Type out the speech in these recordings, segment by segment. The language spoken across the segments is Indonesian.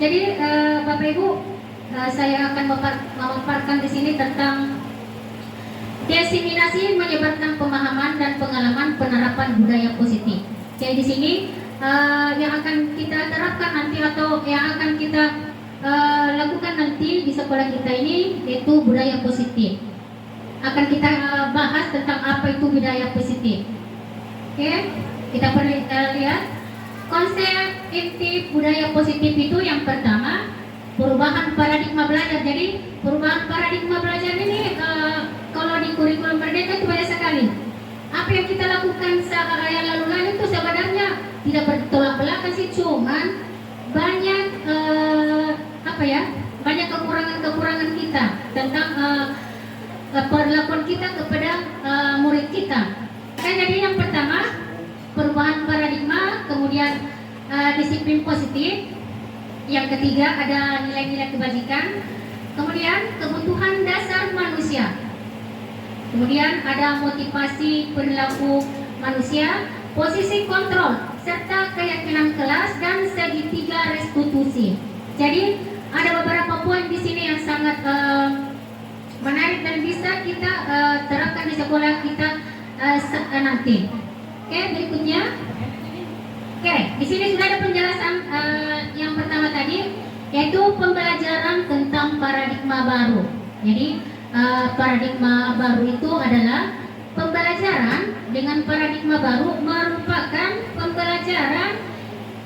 Jadi Bapak Ibu, saya akan memaparkan di sini tentang diseminasi menyebarkan pemahaman dan pengalaman penerapan budaya positif. Jadi di sini yang akan kita terapkan nanti atau yang akan kita lakukan nanti di sekolah kita ini yaitu budaya positif. Akan kita bahas tentang apa itu budaya positif. Oke, kita perlu lihat konsep inti budaya positif itu. Yang pertama, perubahan paradigma belajar. Jadi perubahan paradigma belajar ini kalau di kurikulum Merdeka itu banyak sekali. Apa yang kita lakukan yang lalu-lalu itu sebenarnya tidak bertolak belakang sih, cuman banyak banyak kekurangan kita tentang perlakuan kita kepada murid kita. Jadi yang pertama, perubahan paradigma, kemudian disiplin positif. Yang ketiga ada nilai-nilai kebajikan, kemudian kebutuhan dasar manusia, kemudian ada motivasi perilaku manusia, posisi kontrol, serta keyakinan kelas dan segitiga restitusi. Jadi ada beberapa poin di sini yang sangat menarik dan bisa kita terapkan di sekolah kita nanti. Oke, berikutnya. Oke, di sini sudah ada penjelasan yang pertama tadi, yaitu pembelajaran tentang paradigma baru. Jadi paradigma baru itu adalah pembelajaran dengan paradigma baru merupakan pembelajaran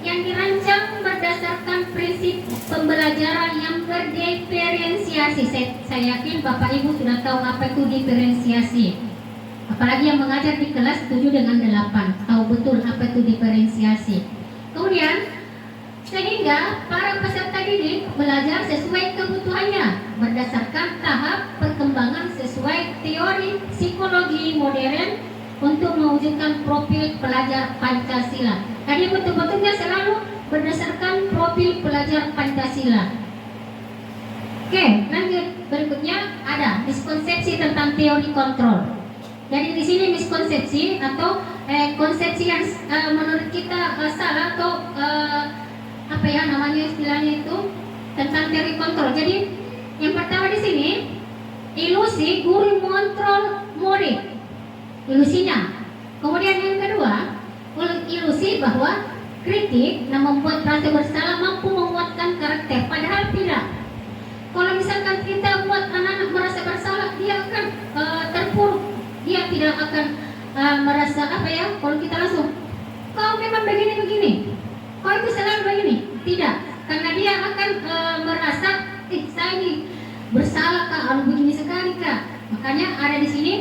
yang dirancang berdasarkan prinsip pembelajaran yang berdiferensiasi. Saya yakin Bapak Ibu sudah tahu apa itu diferensiasi. Apalagi yang mengajar di kelas 7 dengan 8 tahu betul apa itu diferensiasi. Kemudian sehingga para peserta didik belajar sesuai kebutuhannya berdasarkan tahap perkembangan sesuai teori psikologi modern untuk mewujudkan profil pelajar Pancasila. Jadi betul-betulnya selalu berdasarkan profil pelajar Pancasila. Oke, lanjut. Berikutnya ada miskonsepsi tentang teori kontrol. Jadi di sini miskonsepsi atau konsepsi yang menurut kita salah atau istilahnya itu tentang teori kontrol. Jadi yang pertama di sini ilusi guru mengontrol murid, ilusinya. Kemudian yang kedua ilusi bahwa kritik yang membuat rasa bersalah mampu menguatkan karakter, padahal tidak. Kalau misalkan kita buat anak-anak merasa bersalah, dia akan terpuruk. Dia tidak akan merasa kalau kita langsung kau memang begini-begini, kau itu selalu begini. Tidak, karena dia akan merasa saya ini bersalah kak, begini sekali kak. Makanya ada di sini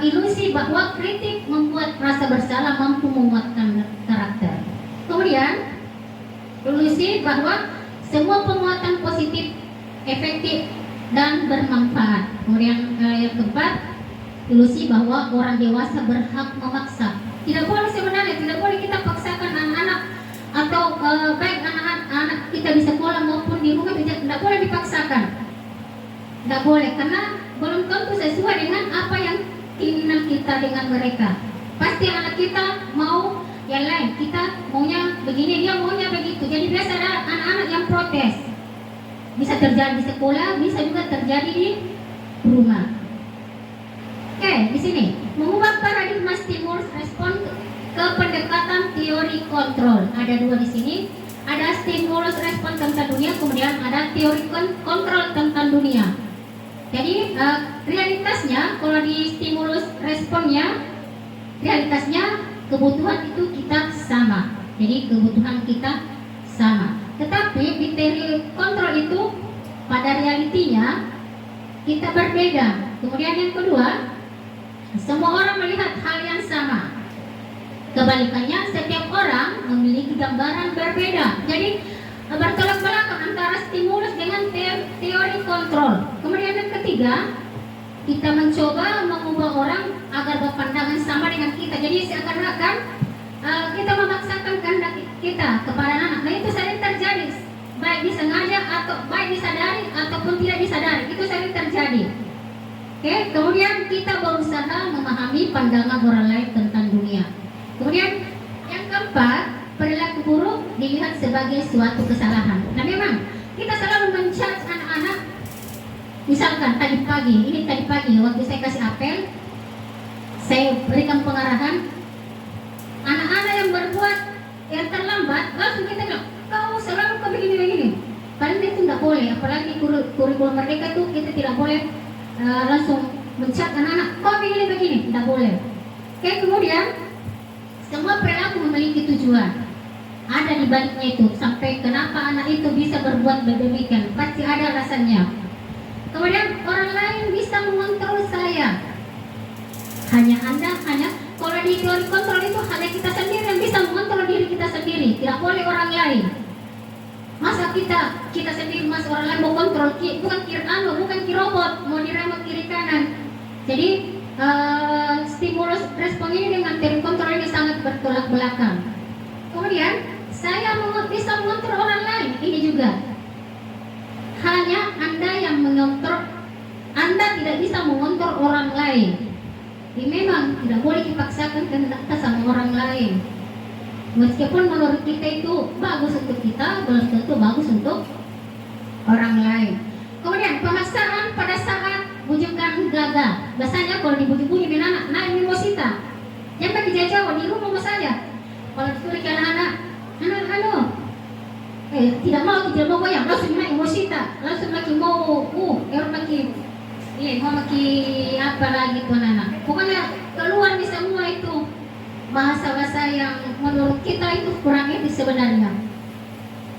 ilusi bahwa kritik membuat rasa bersalah mampu menguatkan karakter. Kemudian ilusi bahwa semua penguatan positif efektif dan bermanfaat. Kemudian yang keempat, ilusi bahwa orang dewasa berhak memaksa. Tidak boleh sebenarnya, tidak boleh kita paksakan anak-anak atau baik anak-anak kita di sekolah maupun di rumah, tidak boleh dipaksakan. Tidak boleh, karena belum tentu sesuai dengan apa yang keinginan kita dengan mereka. Pasti anak kita mau yang lain, kita maunya begini, dia maunya begitu. Jadi biasa ada anak-anak yang protes. Bisa terjadi di sekolah, bisa juga terjadi di rumah. Oke, di sini mengubah paradigma stimulus respon ke pendekatan teori kontrol. Ada dua di sini. Ada stimulus respon tentang dunia, kemudian ada teori kontrol tentang dunia. Jadi realitasnya kalau di stimulus responnya, realitasnya kebutuhan itu kita sama. Jadi kebutuhan kita sama. Tetapi di teori kontrol itu pada realitinya kita berbeda. Kemudian yang kedua, semua orang melihat hal yang sama. Kebalikannya, setiap orang memiliki gambaran berbeda. Jadi bertolak belakang antara stimulus dengan teori kontrol. Kemudian yang ketiga, kita mencoba mengubah orang agar berpandangan sama dengan kita. Jadi seakan-akan kita memaksakan kehendak kita kepada anak. Nah itu sering terjadi, baik disengaja atau baik disadari ataupun tidak disadari. Itu sering terjadi. Oke, kemudian kita berusaha memahami pandangan orang lain tentang dunia. Kemudian yang keempat, perilaku buruk dilihat sebagai suatu kesalahan. Nah memang kita selalu men-charge anak-anak. Misalkan tadi pagi waktu saya kasih apel, saya berikan pengarahan, anak-anak yang berbuat yang terlambat, langsung kita bilang, kau selalu kau begini. Padahal itu tidak boleh, apalagi kurikulum Merdeka itu kita tidak boleh langsung mencat anak-anak, kau begini, tidak boleh. Oke, kemudian semua perilaku memiliki tujuan. Ada di baliknya itu, sampai kenapa anak itu bisa berbuat demikian, pasti ada alasannya. Kemudian orang lain bisa mengontrol saya. Hanya kalau di teori kontrol itu hanya kita sendiri yang bisa mengontrol diri kita sendiri, tidak boleh orang lain. Masa kita sendiri, masa orang lain mau kontrol, bukan robot, mau diremot kiri kanan. Jadi stimulus respon ini dengan teori kontrol ini sangat bertolak belakang. Kemudian saya bisa mengontrol orang lain, ini juga. Hanya Anda yang mengontrol, Anda tidak bisa mengontrol orang lain. Ini memang tidak boleh dipaksakan kehendak kita sama orang lain. Meskipun menurut kita itu bagus untuk kita, belum tentu bagus untuk orang lain. Kemudian pemaksaan pada saat bujukan gagal. Biasanya kalau dibujuk-bujuk anak, naik mimosita. Jangan dijajah di rumah saja. Kalau disuruh ke anak-anak, tidak mau goyang, langsung naik mimosita, langsung lagi mau apa lagi tuh anak. Pokoknya keluar di semua itu bahasa-bahasa yang menurut kita itu kurang etis sebenarnya.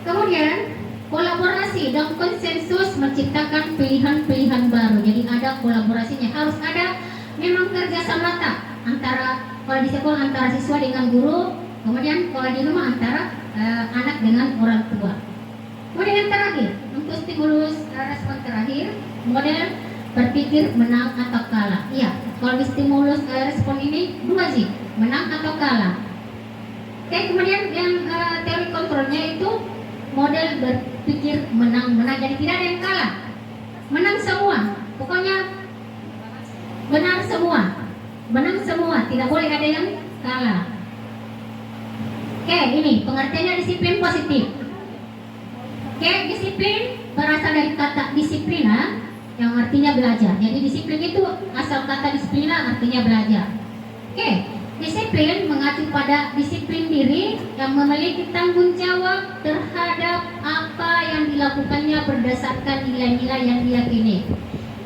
Kemudian kolaborasi dan konsensus menciptakan pilihan-pilihan baru. Jadi ada kolaborasinya, harus ada memang kerja sama antara, kalau di sekolah antara siswa dengan guru, kemudian kalau di rumah antara anak dengan orang tua. Kemudian yang terakhir, untuk stimulus respon terakhir, model berpikir menang atau kalah. Iya, kalau di stimulus respon ini dua sih, menang atau kalah. Oke, kemudian yang teori kontrolnya itu model berpikir menang. Jadi tidak ada yang kalah, menang semua. Pokoknya benar semua, menang semua, tidak boleh ada yang kalah. Oke, ini pengertiannya disiplin positif. Oke, disiplin berasal dari kata disiplina yang artinya belajar. Jadi disiplin itu asal kata disiplina artinya belajar. Oke, disiplin mengacu pada disiplin diri yang memiliki tanggung jawab terhadap apa yang dilakukannya berdasarkan nilai-nilai yang diyakini.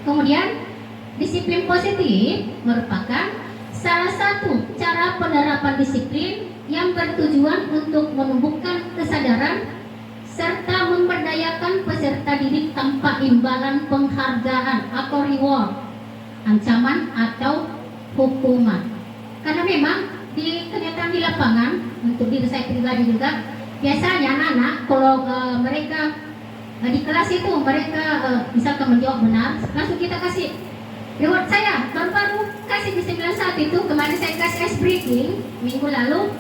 Kemudian disiplin positif merupakan salah satu cara penerapan disiplin yang bertujuan untuk menumbuhkan kesadaran serta memberdayakan peserta didik tanpa imbalan penghargaan atau reward, ancaman atau hukuman. Karena memang di kenyataan di lapangan, untuk diri saya pribadi juga, biasanya anak-anak kalau mereka di kelas itu mereka misalkan menjawab benar, langsung kita kasih reward. Saya baru kasih di 91 itu, kemarin saya kasih ice breaking minggu lalu,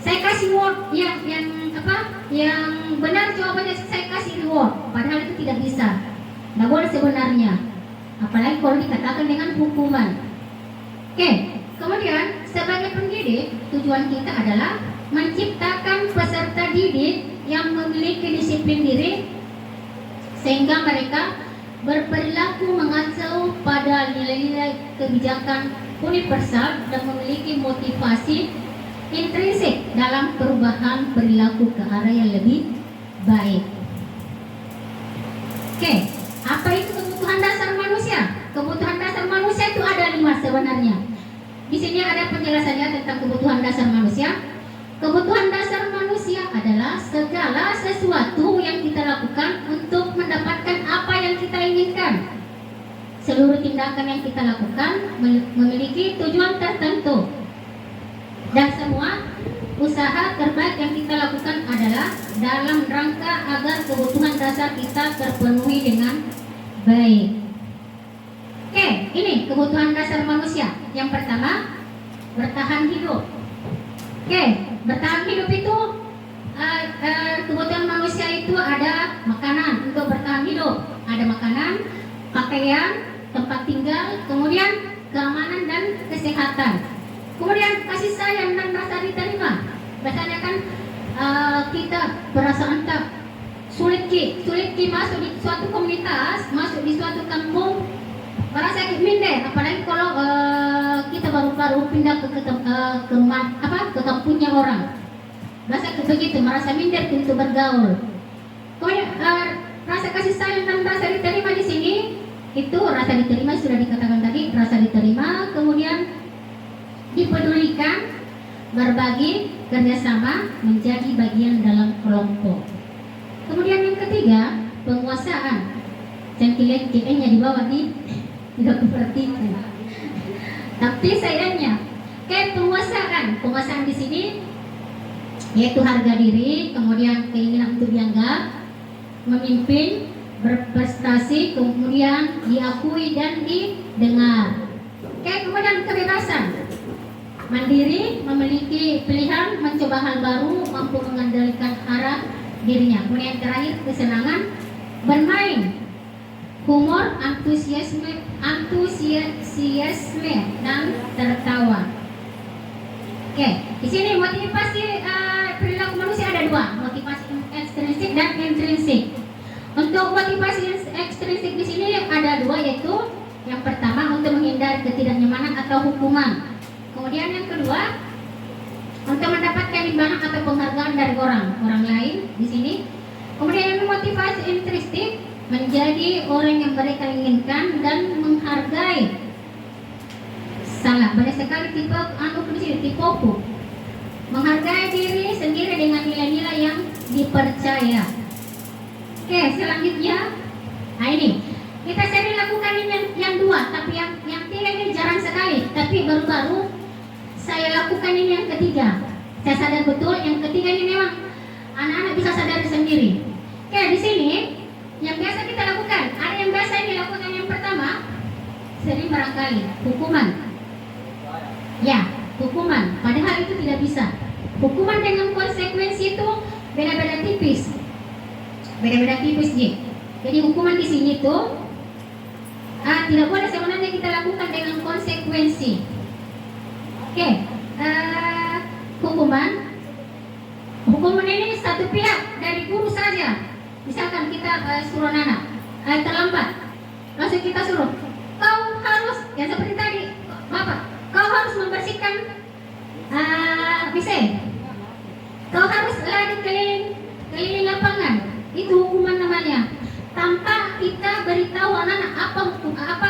saya kasih reward yang benar jawabannya, saya kasih reward, padahal itu tidak bisa, tidak boleh sebenarnya, apalagi kalau dikatakan dengan hukuman. Oke, kemudian sebagai pendidik, tujuan kita adalah menciptakan peserta didik yang memiliki disiplin diri sehingga mereka berperilaku mengacu pada nilai-nilai kebijakan universal dan memiliki motivasi intrinsik dalam perubahan perilaku ke arah yang lebih baik. Oke, apa itu kebutuhan dasar manusia? Kebutuhan dasar manusia itu ada 5 sebenarnya. Di sini ada penjelasannya tentang kebutuhan dasar manusia. Kebutuhan dasar manusia adalah segala sesuatu yang kita lakukan untuk mendapatkan apa yang kita inginkan. Seluruh tindakan yang kita lakukan memiliki tujuan tertentu. Dan semua usaha terbaik yang kita lakukan adalah dalam rangka agar kebutuhan dasar kita terpenuhi dengan baik. Oke, ini kebutuhan dasar manusia. Yang pertama, bertahan hidup. Oke, bertahan hidup itu kebutuhan manusia itu ada makanan untuk bertahan hidup, ada makanan, pakaian, tempat tinggal, kemudian keamanan dan kesehatan. Kemudian kasih sayang dan rasa diterima. Biasanya kan kita perasaan tak sulit ki masuk di suatu komunitas, masuk di suatu kampung, merasa minder, apalagi kalau kita baru-baru pindah ke kampungnya orang, merasa begitu, merasa minder untuk bergaul. Kemudian rasa kasih sayang dan rasa diterima di sini, itu rasa diterima sudah dikatakan tadi, rasa diterima, kemudian dipedulikan, berbagi, kerjasama, menjadi bagian dalam kelompok. Kemudian yang ketiga, penguasaan. Cengkilek nya di bawah di tidak perhatikan. Tapi sayangnya, kayak penguasaan di sini yaitu harga diri, kemudian keinginan untuk dianggap, memimpin, berprestasi, kemudian diakui dan didengar. Kayak kemudian kebebasan, mandiri, memiliki pilihan, mencoba hal baru, mampu mengendalikan arah dirinya. Kemudian terakhir kesenangan, bermain, humor, antusiasme dan tertawa. Oke, di sini motivasi perilaku manusia ada dua, motivasi ekstrinsik dan intrinsik. Untuk motivasi ekstrinsik di sini ada dua, yaitu yang pertama untuk menghindari ketidaknyamanan atau hukuman. Kemudian yang kedua untuk mendapatkan imbalan atau penghargaan dari orang lain di sini. Kemudian yang motivasi intrinsik menjadi orang yang mereka inginkan dan menghargai. Salah, banyak sekali tipe di sini, tipe menghargai diri sendiri dengan nilai-nilai yang dipercaya. Oke, selanjutnya, nah ini kita sering lakukan yang dua, tapi yang tiga ini jarang sekali. Tapi baru-baru saya lakukan ini yang ketiga. Saya sadar betul yang ketiga ini memang anak-anak bisa sadar sendiri. Oke, di sini yang biasa kita lakukan, ada yang biasa ini lakukan. Yang pertama, sering barangkali hukuman. Ya, hukuman. Padahal itu tidak bisa. Hukuman dengan konsekuensi itu beda-beda tipis. Jadi hukuman di sini tuh tidak boleh sebenarnya kita lakukan dengan konsekuensi. Oke, hukuman ini satu pihak dari guru saja. Misalkan kita suruh anak terlambat, langsung kita suruh, kau harus, yang seperti tadi, Bapak, kau harus membersihkan WC, kau harus lari keliling lapangan. Itu hukuman namanya. Tanpa kita beritahu anak-anak apa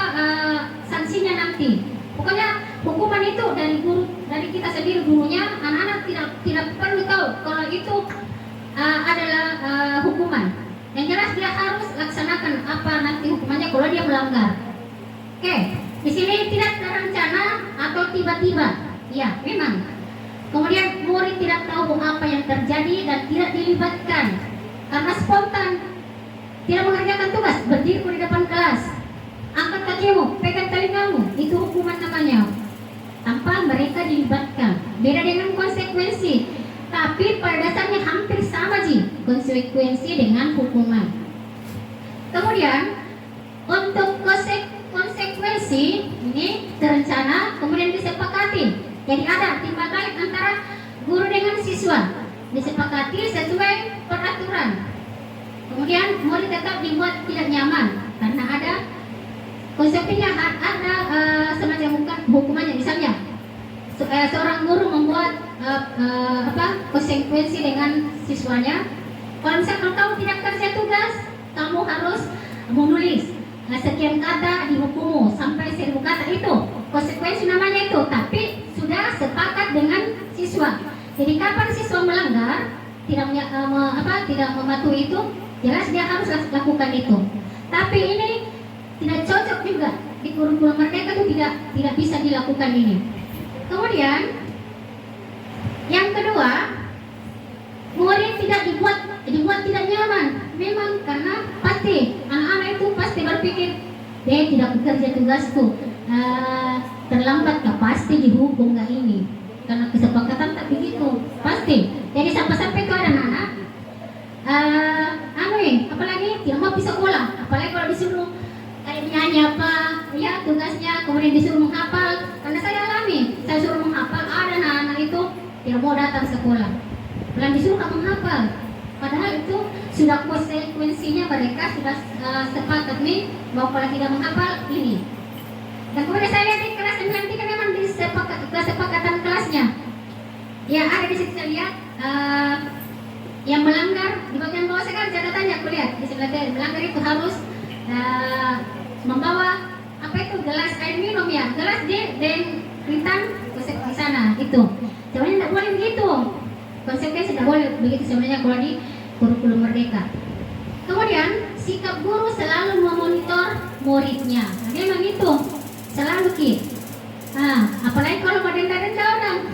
sanksinya nanti. Pokoknya hukuman itu dari guru, dari kita sendiri gurunya, anak-anak tidak perlu tahu kalau itu adalah hukuman. Yang jelas dia harus laksanakan apa nanti hukumannya kalau dia melanggar. Oke, di sini tidak terencana atau tiba-tiba. Ya, memang. Kemudian murid tidak tahu apa yang terjadi dan tidak dilibatkan karena spontan. Tidak mengerjakan tugas, berdiri di depan kelas, angkat kakimu, pegang telingamu, itu hukuman namanya. Tanpa mereka dilibatkan. Beda dengan konsekuensi, tapi pada dasarnya hampir sama sih, konsekuensi dengan hukuman. Kemudian untuk konsekuensi ini terencana, kemudian disepakati. Jadi ada timbal balik antara guru dengan siswa, disepakati sesuai peraturan. Kemudian murid tetap dibuat tidak nyaman karena ada konsepnya, ada semacam hukumannya. Misalnya seorang guru membuat konsekuensi dengan siswanya. Kalau misalkan kamu tidak kerja tugas, kamu harus menulis sekian kata, dihukummu sampai 1000 kata. Itu konsekuensi namanya itu, tapi sudah sepakat dengan siswa. Jadi kapan siswa melanggar, tidak mematuhi itu, jelas dia harus lakukan itu. Tapi ini tidak cocok juga di kurikulum mereka, itu tidak bisa dilakukan ini. Kemudian yang kedua, murid tidak dibuat tidak nyaman. Memang karena pasti anak-anak itu pasti berpikir, dia tidak bekerja tugasku, terlambat nggak pasti dihukum nggak ini. Karena kesepakatan tak begitu pasti. Jadi sampai-sampai itu ada anak-anak apalagi tidak mau bisa sekolah, apalagi kalau disuruh kayak nyanyi apa ya tugasnya, kemudian disuruh menghafal. Karena saya alami, saya suruh menghafal, ada anak-anak itu tidak mau datang sekolah, belum disuruh kamu menghafal, Padahal itu sudah konsekuensinya mereka sudah sepakat nih bahwa kalau tidak menghafal ini. Dan kemudian saya lihat di kelas 9 kan memang di kesepakatan kelasnya. Ya ada di situ saya lihat yang melanggar di bagian bawah sekarang catatannya aku lihat di sebelah kiri, melanggar itu harus membawa apa itu gelas air minum ya, gelas dan ritan di sana itu. Sebenarnya tidak boleh begitu. Konsepnya tidak boleh begitu sebenarnya kalau di kurikulum Merdeka. Kemudian sikap guru selalu memonitor muridnya. Nah, memang itu selalu Ki. Apalagi kalau denda orang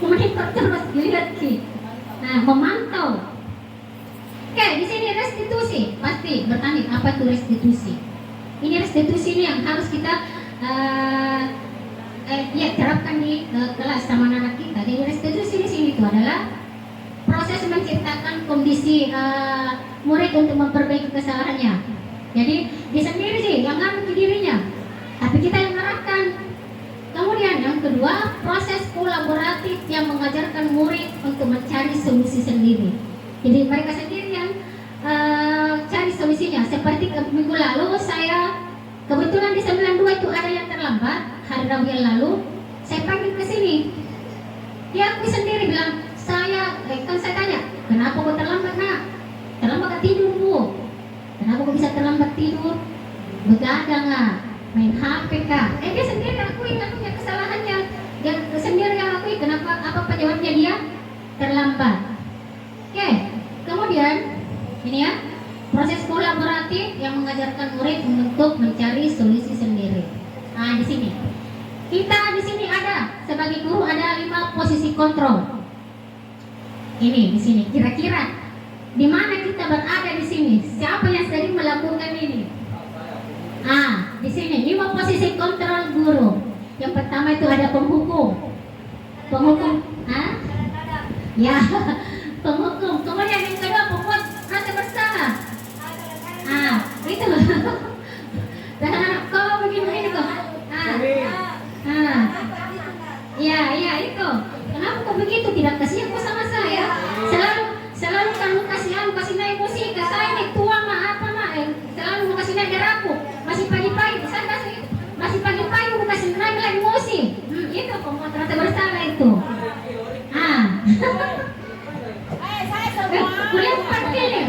memonitor terus dilihat Ki. Nah, memantau. Oke, di sini restitusi pasti bertanya apa itu restitusi. Ini restitusi ini yang harus kita terapkan di kelas sama anak kita. Jadi restitusi di sini itu adalah proses menciptakan kondisi murid untuk memperbaiki kesalahannya. Jadi dia sendiri sih yang ngambil ke dirinya, tapi kita yang mengarahkan. Kemudian yang kedua, proses kolaboratif yang mengajarkan murid untuk mencari solusi sendiri. Jadi mereka sendiri yang cari solusinya. Seperti minggu lalu saya kebetulan di 92 itu ada yang terlambat hari Rabu yang lalu, saya panggil ke sini. Dia aku sendiri bilang, saya tanya, kenapa kau terlambat nak? Terlambat gak tidur Bu? Kenapa kau bisa terlambat tidur? Begadang nggak? Main HP kah? Dia sendiri akui punya kesalahannya. Dia sendiri yang akui kenapa apa penyebabnya dia terlambat. Oke, kemudian ini ya proses kolaboratif yang mengajarkan murid untuk mencari solusi sendiri. Nah di sini kita di sini ada sebagai guru ada 5 posisi kontrol. Ini di sini kira-kira di mana kita berada di sini? Siapa yang sering melakukan ini? Di sini 5 posisi kontrol guru. Yang pertama itu ada penghukum. Ya, penghukum. Kemudian yang kedua pembuat rasa bersalah. Itu. Dan kau begini kok. Iya itu. Kenapa kok begitu? Tidak kasihan kok sama saya. Selalu kamu kasih naik emosi ke saya nih tua selalu mau kasih naik darahku. Masih pagi-pagi, masih pagi-pagi mau kasih naik lagi emosi. Itu pembuat rasa bersalah itu. Kuliah 4 kali.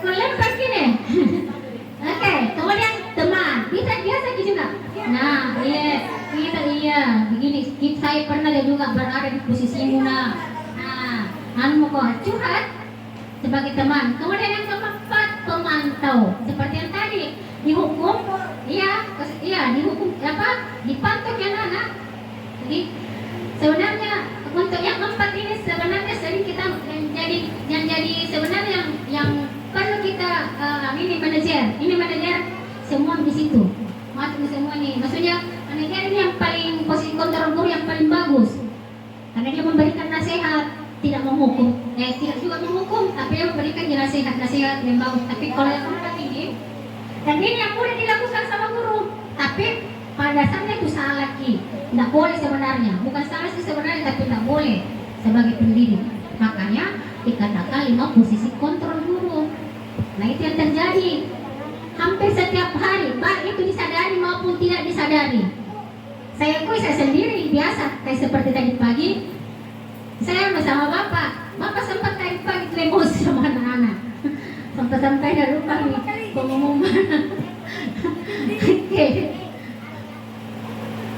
Kuliah 4 kali. Oke, kemudian teman, biasa juga. Nah, iya, begini. Saya pernah juga berada di posisimu mau kau curhat sebagai teman. Kemudian yang keempat pemantau. Seperti yang tadi dihukum, dihukum dipantau ya anak. Jadi sebenarnya untuk yang keempat ini sebenarnya sering kita jadi sebenarnya yang perlu kita ini manajer semua di situ. Masuk semua nih. Maksudnya manajer ini yang paling posisi kontrol guru yang paling bagus. Karena dia memberikan nasihat, tidak menghukum. Tidak juga menghukum, tapi dia memberikan nasihat yang bagus. Tapi kalau yang keempat ini, dan ini yang boleh dilakukan sama guru, tapi pada dasarnya itu salah lagi. Tidak boleh sebenarnya. Bukan salah sih sebenarnya, tapi tidak boleh sebagai pendidik. Makanya dikatakan 5 posisi kontrol guru. Nah itu yang terjadi hampir setiap hari, baik itu disadari maupun tidak disadari. Saya sendiri biasa, kayak seperti tadi pagi, saya bersama bapak sempat tadi pagi emosi sama anak-anak. Sampai ada lupa nih pengumuman.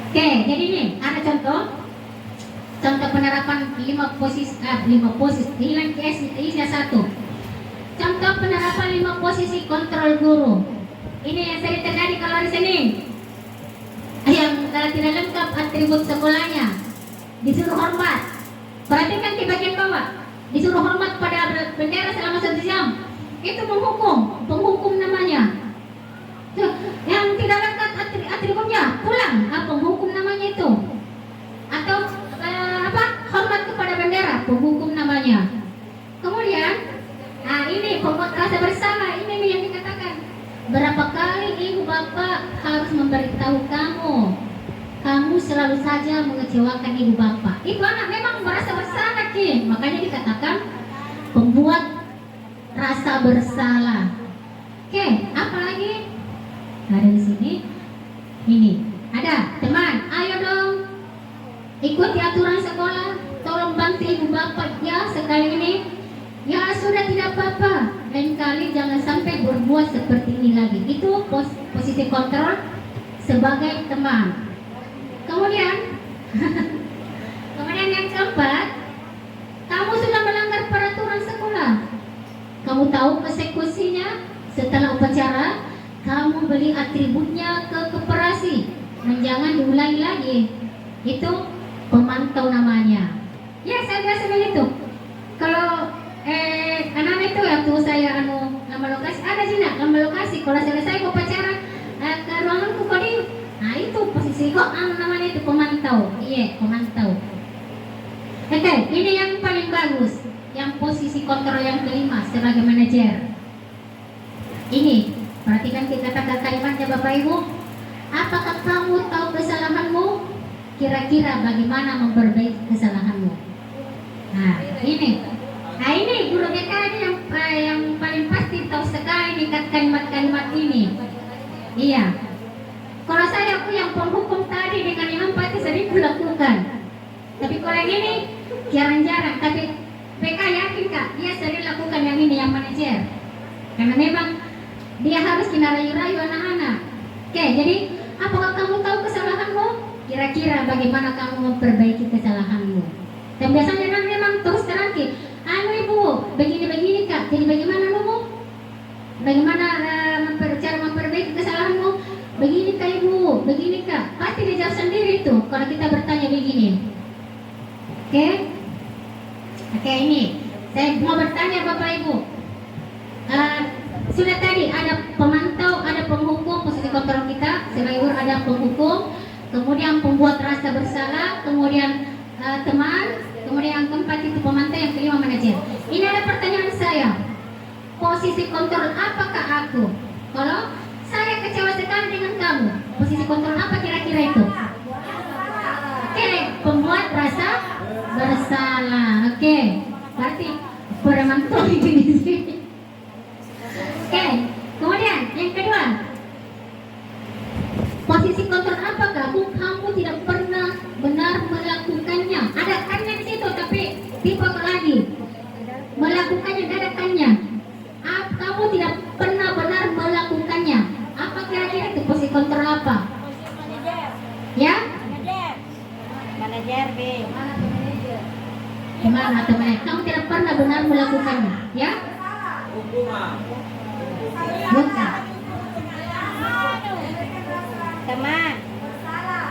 Oke, jadi nih ada contoh penerapan 5 posisi hilang isinya 1. Contoh penerapan 5 posisi kontrol guru. Ini yang sering terjadi kalau di sini. Yang tidak lengkap atribut sekolahnya, disuruh hormat. Perhatikan di bagian bawah, disuruh hormat pada bendera selama 1 jam. Itu penghukum namanya. Yang tidak lengkap atributnya, pulang. Penghukum namanya itu. Atau hormat kepada bendera, penghukum namanya. Kemudian, ini pembuat rasa bersalah. Ini yang dikatakan. Berapa kali ibu bapak harus memberitahu kamu selalu saja mengecewakan ibu bapak. Itu anak memang merasa bersalah, Ki. Makanya dikatakan pembuat rasa bersalah. Oke, apa lagi? Ada di sini. Ini ada teman. Ayo dong, ikuti aturan sekolah. Tolong bantu ibu bapak ya sekali ini. Ya sudah, tidak apa-apa. Lain kali jangan sampai berbuat seperti ini lagi. Itu posisi kontrol sebagai teman. Kemudian yang keempat, kamu sudah melanggar peraturan sekolah. Kamu tahu konsekuensinya. Setelah upacara, kamu beli atributnya ke koperasi dan jangan diulangi lagi. Itu pemantau namanya. Ya, saya biasa begitu. Kalau anak-anak itu waktu saya nama lokasi, ada sih nak nama lokasi. Kalau selesai upacara ke ruanganku kodi. Nah itu posisi kok namanya itu pemantau. Iya, pemantau. Oke, ini yang paling bagus. Yang posisi kontrol yang kelima sebagai manajer. Ini, perhatikan kata-kata kalimatnya Bapak Ibu. Apakah kamu tahu kesalahanmu? Kira-kira bagaimana memperbaiki kesalahanmu? Nah, ini guru BK ini yang paling pasti tahu sekali nih kalimat-kalimat ini. Iya. Kalau saya aku yang penghukum tadi dengan yang empati sering lakukan. Tapi kalau yang ini jarang-jarang. Tapi BK yakin Kak, dia sering lakukan yang ini, yang manajer. Karena memang dia harus kena rayu-rayu anak-anak. Oke, jadi apakah kamu tahu kesalahanmu? Kira-kira bagaimana kamu memperbaiki kesalahanmu? Dan biasanya kan memang terus terang Ki, ibu, begini-begini Kak. Jadi bagaimana kamu? Bagaimana cara memperbaiki kesalahanmu? Begini Kak Ibu, begini Kak. Pasti dia jawab sendiri tuh kalau kita bertanya begini. Oke, ini saya mau bertanya Bapak Ibu. Sudah tadi ada pemantau, ada penghukum, posisi kontrol kita sebagai guru ada penghukum, kemudian pembuat rasa bersalah, kemudian teman, kemudian yang keempat itu pemantau, yang kelima manajer. Ini ada pertanyaan saya. Posisi kontrol apakah aku? Kalau saya kecewa sekali dengan kamu, posisi kontrol apa kira-kira itu? Oke, pembuat rasa bersalah. Oke, berarti pemantau di sini. Oke, kemudian yang kedua, posisi kontrol apa kamu tidak pernah benar melakukannya. Ada kannya di situ, tapi tipe lagi melakukannya, ada kannya. Kamu tidak pernah benar melakukannya. Apa kira-kira itu posisi kontrol apa? Ya? Manajer B. Gimana teman? Kamu tidak pernah benar melakukannya, ya? Bukan.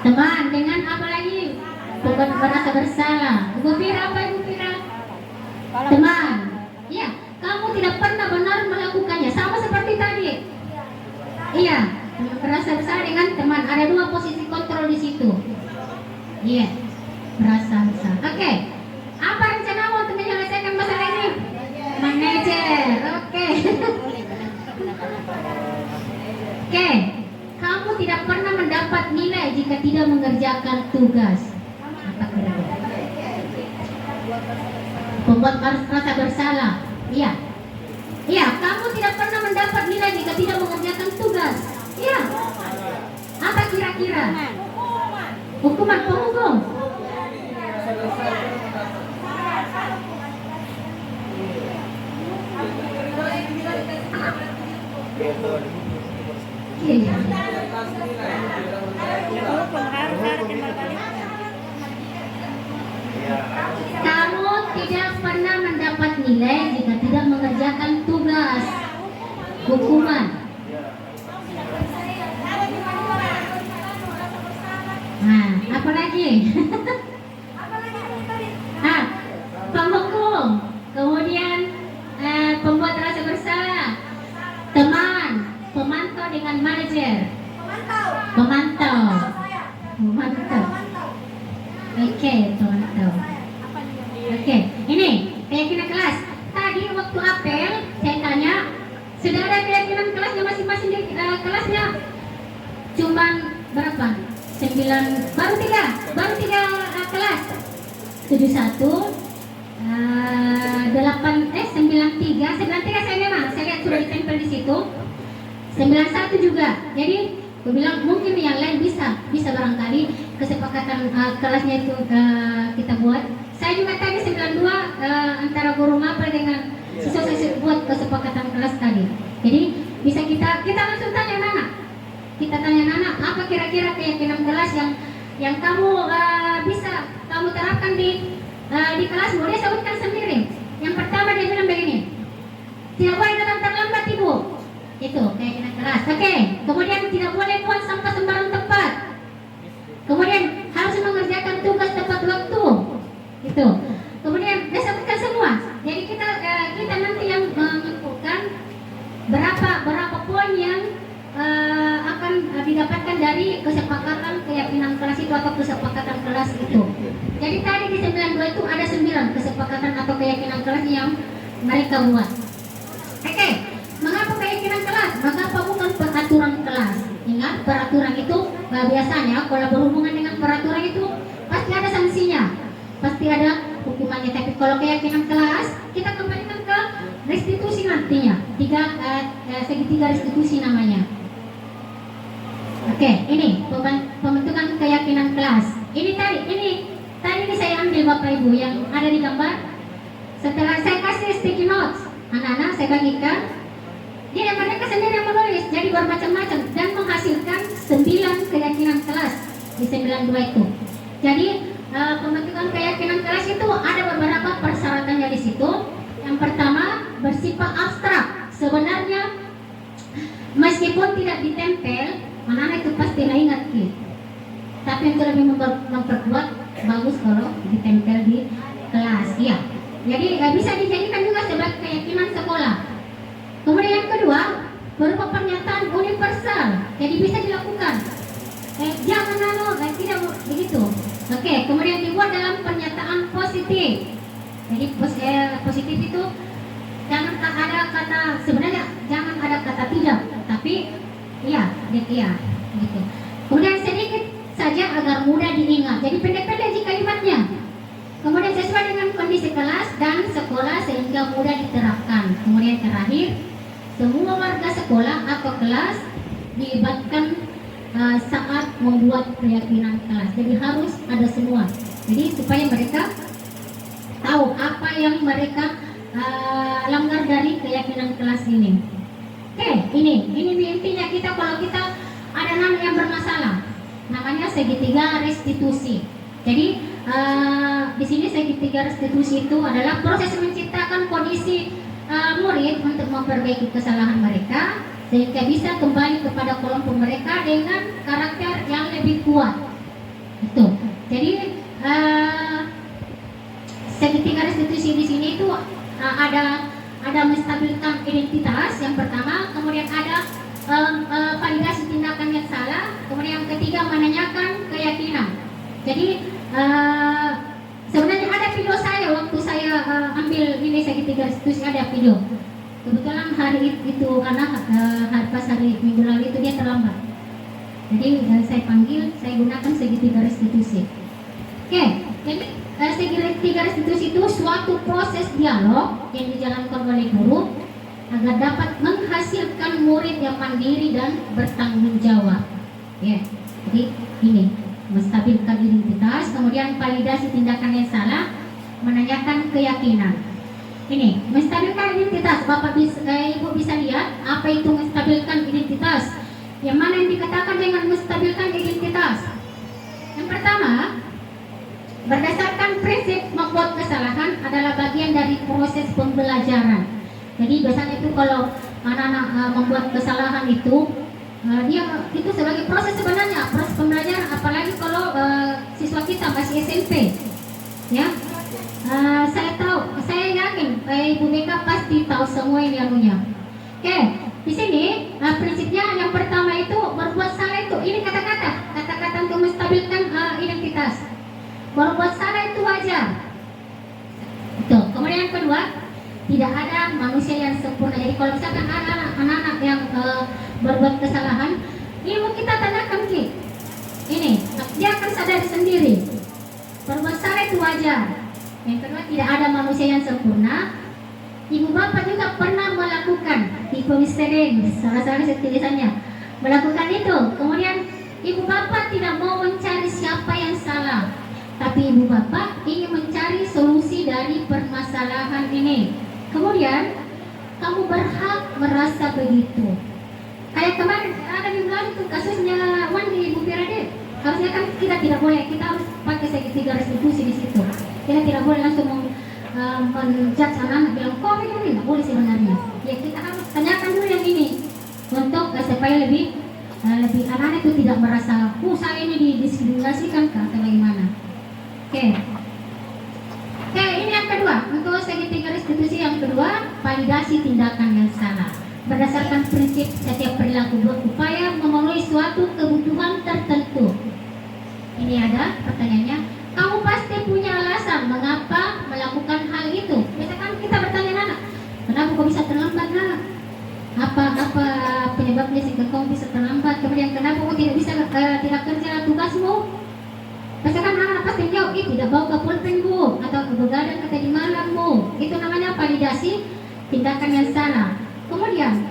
Teman dengan apa lagi? Bukan merasa bersalah. Ibu Fira apa Ibu Fira? Teman. Ya, kamu tidak pernah benar melakukannya. Sama seperti tadi. Iya, merasa bersalah dengan teman. Ada dua posisi kontrol di situ. Iya, merasa bersalah. Oke. Apa rencanamu untuk menyelesaikan masalah ini? Manajer. Oke. Oke. Kamu tidak pernah mendapat nilai jika tidak mengerjakan tugas. Apa kira-kira? Pembuat rasa bersalah. Iya. Iya, kamu tidak pernah mendapat nilai jika tidak mengerjakan tugas. Iya. Apa kira-kira? Hukuman penghukum. Kamu tidak pernah mendapat nilai jika tidak mengerjakan tugas. Hukuman. Nah, apa lagi? Penghukum. Kemudian pembuat rasa bersalah. Teman. Pemantau dengan manajer. Pemantau. Oke, pemantau. Oke, ini keyakinan kelas. Tadi waktu apel saya tanya, sudah ada keyakinan kelasnya masing-masing di kelasnya? Cuman berapa? 9, baru 3. 93 saya memang saya lihat sudah ditempel di situ. 91 juga. Jadi aku bilang mungkin yang lain bisa barangkali kesepakatan kelasnya itu kita buat. Saya juga tadi 92 antara guru mapel dengan siswa saya buat kesepakatan kelas tadi. Jadi bisa kita langsung tanya anak. Kita tanya anak apa kira-kira keyakinan kelas yang kamu bisa kamu terapkan di kelasmu. Dia sebutkan sendiri. Yang pertama dia bilang begini, tidak boleh datang terlambat ibu. Itu keyakinan kelas. Oke. Kemudian tidak boleh buang sampah sembarang tempat. Kemudian harus mengerjakan tugas tepat waktu. Itu. Kemudian dia sebutkan semua. Jadi kita nanti yang menentukan berapa poin yang akan didapatkan dari kesepakatan keyakinan kelas itu atau kesepakatan kelas itu. Jadi tadi di 92 itu ada 9 kesepakatan atau keyakinan kelas yang mereka buat. Oke, mengapa keyakinan kelas? Mengapa bukan peraturan kelas? Ingat, peraturan itu biasanya kalau berhubungan dengan peraturan itu pasti ada sanksinya, pasti ada hukumannya. Tapi kalau keyakinan kelas kita kembalikan ke restitusi nantinya, segitiga restitusi namanya. Oke, ini pembentukan keyakinan kelas. Ini tadi saya ambil Bapak Ibu yang ada di gambar. Setelah saya kasih sticky notes, anak-anak saya bagikan, dia mereka sendiri yang menulis, jadi bermacam-macam dan menghasilkan 9 keyakinan kelas di 92 itu. Jadi pembentukan keyakinan kelas itu ada beberapa persyaratannya di situ. Yang pertama bersifat abstrak. Sebenarnya meskipun tidak ditempel, anak-anak itu pasti ingat gitu. Tapi untuk lebih memperkuat bagus kalau ditempel di kelas, ya. Jadi bisa dijadikan juga sebagai keyakinan sekolah. Kemudian yang kedua berupa pernyataan universal, jadi bisa dilakukan. Jangan tidak begitu. Oke, kemudian dibuat dalam pernyataan positif. Jadi positif itu jangan ada kata, sebenarnya jangan ada kata tidak, tapi iya, gitu. Kemudian sedikit saja agar mudah diingat. Jadi pendek-pendek aja kalimatnya. Kemudian sesuai dengan kondisi kelas dan sekolah sehingga mudah diterapkan. Kemudian terakhir, semua warga sekolah atau kelas dilibatkan saat membuat keyakinan kelas. Jadi harus ada semua. Jadi supaya mereka tahu apa yang mereka langgar dari keyakinan kelas ini. Oke, ini intinya kita kalau kita ada anak yang bermasalah, namanya segitiga restitusi. Jadi di sini segitiga restitusi itu adalah proses menciptakan kondisi murid untuk memperbaiki kesalahan mereka sehingga bisa kembali kepada kelompok mereka dengan karakter yang lebih kuat. Itu. Jadi segitiga restitusi di sini itu ada menstabilkan identitas yang pertama, kemudian ada validasi tindakan yang salah, kemudian yang ketiga menanyakan keyakinan. Jadi sebenarnya ada video saya waktu saya ambil ini segitiga restitusi, ada video. Kebetulan hari itu karena pas hari minggu lalu itu dia terlambat. Jadi saya panggil, saya gunakan segitiga restitusi. Oke, jadi segitiga restitusi itu suatu proses dialog yang dijalankan oleh guru agar dapat menghasilkan murid yang mandiri dan bertanggung jawab. Ya, jadi ini menstabilkan identitas, kemudian validasi tindakan yang salah, menanyakan keyakinan. Ini menstabilkan identitas. Ibu bisa lihat apa itu menstabilkan identitas. Yang mana yang dikatakan dengan menstabilkan identitas? Yang pertama, berdasarkan prinsip membuat kesalahan adalah bagian dari proses pembelajaran. Jadi biasanya itu kalau anak-anak membuat kesalahan itu, dia itu sebagai proses sebenarnya, proses pembelajaran. Apalagi kalau siswa kita masih SMP, ya. Saya yakin Ibu Beka pasti tahu semua ini anunya. Oke, di sini prinsipnya yang pertama itu berbuat salah itu, ini kata-kata untuk menstabilkan identitas. Berbuat salah itu wajar. Itu. Kemudian yang kedua, tidak ada manusia yang sempurna. Jadi kalau misalkan ada anak-anak yang berbuat kesalahan, ini mau kita tanyakan ini, dia akan sadar sendiri. Berbuat salah itu wajar. Yang kedua, tidak ada manusia yang sempurna. Ibu bapak juga pernah melakukan tipe misleading, salah-salah tulisannya melakukan itu. Kemudian ibu bapak tidak mau mencari siapa yang salah, tapi ibu bapak ingin mencari solusi dari permasalahan ini. Kemudian kamu berhak merasa begitu. Kayak kemarin ada di bulan itu kasusnya Wandi Ibu Pirade. Harusnya kan kita tidak boleh, kita harus pakai segitiga restitusi di situ. Kita tidak boleh langsung menjudge anak-anak bilang kok begini, nggak boleh sebenarnya. Ya kita harus tanyakan dulu yang ini untuk supaya lebih anak-anak itu tidak merasa saya ini didiskriminasikan kah atau bagaimana. Oke, ini yang kedua, untuk segitiga restitusi yang kedua, validasi tindakan yang salah berdasarkan prinsip setiap perilaku berupaya memenuhi suatu kebutuhan tertentu. Ini ada pertanyaannya, kamu pasti punya alasan mengapa melakukan hal itu. Misalkan kita bertanya anak, kenapa kau bisa terlambat nak? Apa penyebabnya sehingga kau bisa terlambat? Kemudian kenapa kau tidak bisa tidak kerja tugasmu? Misalkan anak pasti jawab, tidak bawa ke pulpen bu, atau begadang ke tadi malam bu. Itu namanya validasi tindakan yang salah. Kemudian,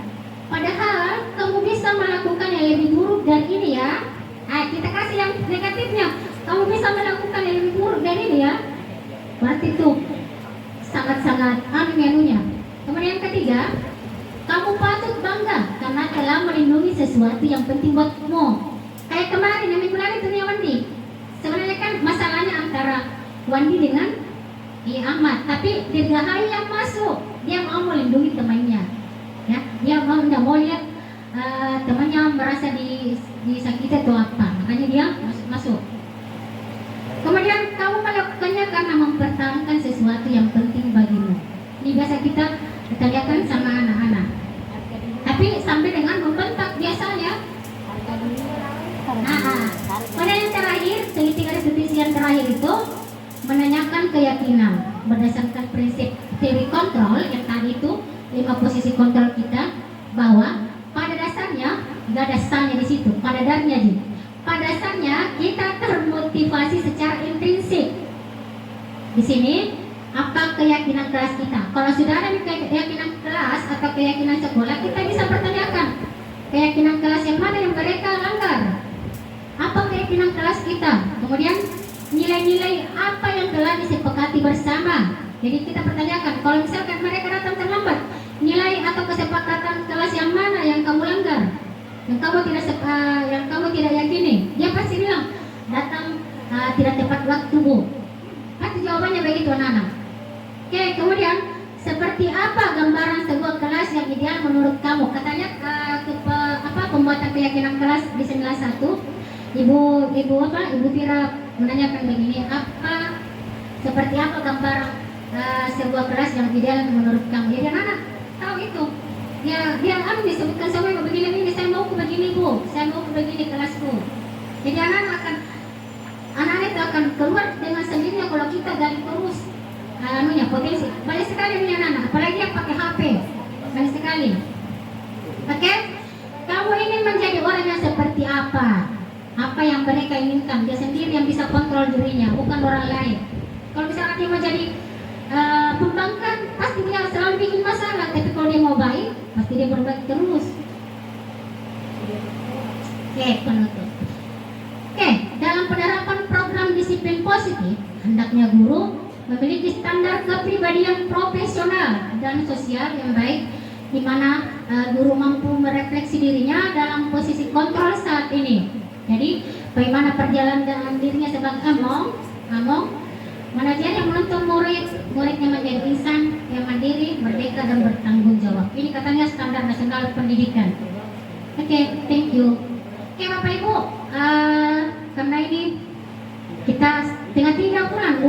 padahal kamu bisa melakukan yang lebih buruk dari ini ya. Kita kasih yang negatifnya. Kamu bisa melakukan yang lebih buruk dari ini ya. Berarti itu sangat-sangat menunya. Kemudian yang ketiga, kamu patut bangga karena telah melindungi sesuatu yang penting buatmu. Kayak kemarin yang minggu lalu itu nih Wandi. Sebenarnya kan masalahnya antara Wandi dengan Ahmad, tapi Dirgahayu yang masuk. Dia mau melindungi temannya. Ya, dia tidak mau lihat temannya merasa disakiti atau apa, makanya dia masuk. Kemudian kamu melakukannya karena mempertahankan sesuatu yang penting bagimu. Ini biasa kita tanyakan sama anak-anak, tapi sampai dengan membentak biasanya. Kemudian yang terakhir, segitiga restitusi yang terakhir itu menanyakan keyakinan berdasarkan prinsip teori kontrol yang tadi itu 5 posisi kontrol kita, bahwa pada dasarnya nggak ada salahnya di situ, pada dasarnya kita termotivasi secara intrinsik. Di sini apa keyakinan kelas kita? Kalau sudah ada keyakinan kelas atau keyakinan sekolah, kita bisa pertanyakan keyakinan kelas yang mana yang mereka langgar. Apa keyakinan kelas kita? Kemudian nilai-nilai apa yang telah disepakati bersama. Jadi kita pertanyakan, kalau misalkan mereka datang terlambat, nilai atau kesepakatan kelas yang mana yang kamu langgar, yang kamu tidak yakini? Dia pasti bilang datang tidak tepat waktu bu. Pasti jawabannya begitu anak-anak. Oke, kemudian seperti apa gambaran sebuah kelas yang ideal menurut kamu? Katanya pembuatan keyakinan kelas di 91. Ibu Tira menanyakan begini, seperti apa gambaran sebuah kelas yang ideal menurut kamu? Jadi anak tahu itu. Dia disebutkan semua begini, saya mau ke begini bu, saya mau ke begini kelasku. Jadi anak itu akan keluar dengan sendirinya kalau kita gali terus potensi. Banyak sekali punya anak, apalagi yang pakai HP, banyak sekali. Oke, kamu ingin menjadi orang yang seperti apa? Apa yang mereka inginkan, dia sendiri yang bisa kontrol dirinya, bukan orang lain. Kalau misalnya dia mau jadi pembangkang, pasti dia selalu bikin masalah. Tapi kalau dia mau baik, pasti dia berbaik terus. Oke, penutup. Oke, dalam penerapan program disiplin positif, hendaknya guru memiliki standar kepribadian profesional dan sosial yang baik, di mana guru mampu merefleksi dirinya dalam posisi kontrol saat ini. Jadi, bagaimana perjalanan dirinya sebagai among, mana dia yang menuntun muridnya menjadi insan yang mandiri, merdeka dan bertanggung jawab. Ini katanya standar nasional pendidikan. Oke, thank you. Oke, Bapak Ibu, karena ini kita tengah 3 bulan.